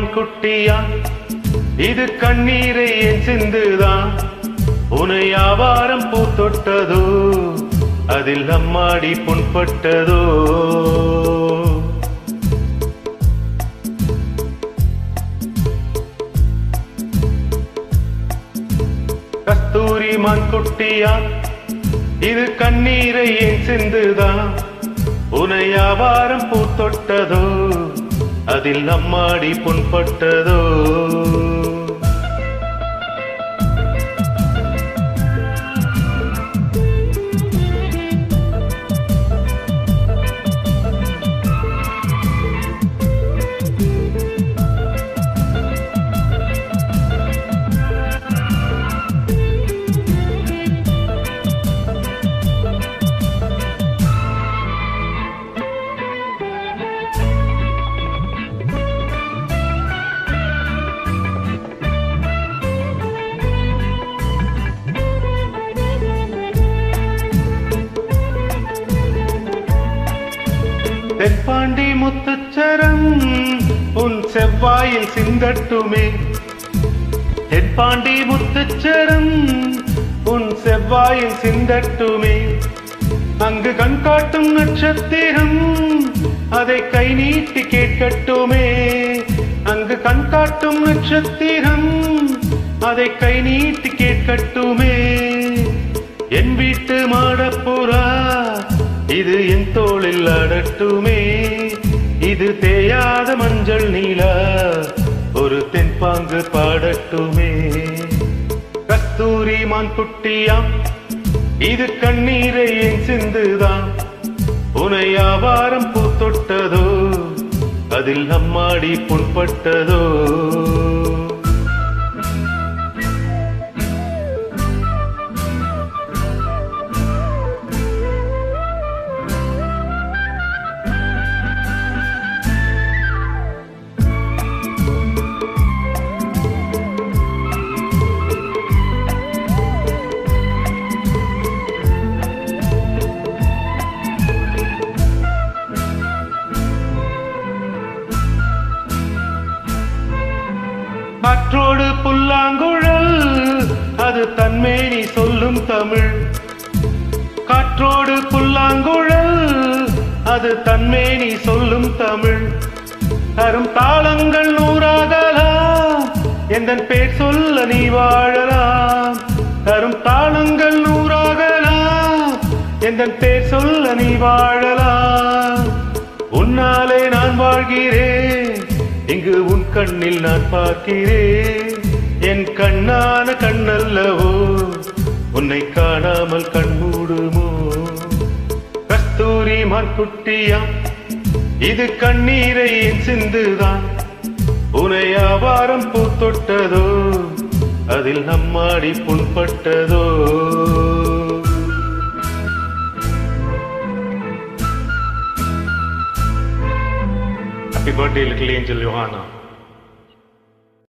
மான் குட்டியா இது கண்ணீரை என் சிந்துதான் உனை ஆவாரம் பூ தொட்டதோ அதில் அம்மாடி புண்பட்டதோ கஸ்தூரி மான் குட்டியா இது கண்ணீரை என் சிந்துதான் உனை ஆவாரம் பூ தொட்டதோ அதில் அம்மாடி புண்பட்டதோ தென்பாண்டி முத்துச்சரம் உன் செவ்வாயில் சிந்தட்டுமே தென்பாண்டி முத்துச்சரம் உன் செவ்வாயில் சிந்தட்டுமே அங்கு கண் காட்டும் நட்சத்திரம் அதை கை நீட்டி கேட்கட்டுமே அங்கு கண் காட்டும் நட்சத்திரம் அதை கை நீட்டி கேட்கட்டுமே என் வீட்டு மாடப்புறா இது என் தோளில் ஆடட்டுமே இது தேயாத மஞ்சள் நீலா ஒரு தென்பாங்கு பாடட்டுமே கஸ்தூரி மான் குட்டியாம் இது கண்ணீரை என் சிந்துதான் உனை ஆவாரம் பூ தொட்டதோ அதில் அம்மாடி புண்பட்டதோ காற்றோடு புல்லாங்குழல் அது தன்மேனி சொல்லும் தமிழ் காற்றோடு புல்லாங்குழல் அது தன்மேனி சொல்லும் தமிழ் தரும் தாளங்கள் நூறாகலாம் எந்தன் பேர் சொல்ல நீ வாழலாம் தரும் தாளங்கள் நூறாகலாம் எந்தன் பேர் சொல்ல நீ வாழலாம் உன்னாலே நான் வாழ்கிறேன் இங்கு உன் கண்ணில் நான் பார்க்கிறேன் என் கண்ணான கண்ணல்லவோ உன்னை காணாமல் கண்மூடுமோ கஸ்தூரி மான் குட்டியாம் இது கண்ணீரை என் சிந்துதான் உனை ஆவாரம் பூ தொட்டதோ அதில் நம்மாடி புண்பட்டதோ Happy birthday, little angel Johanna.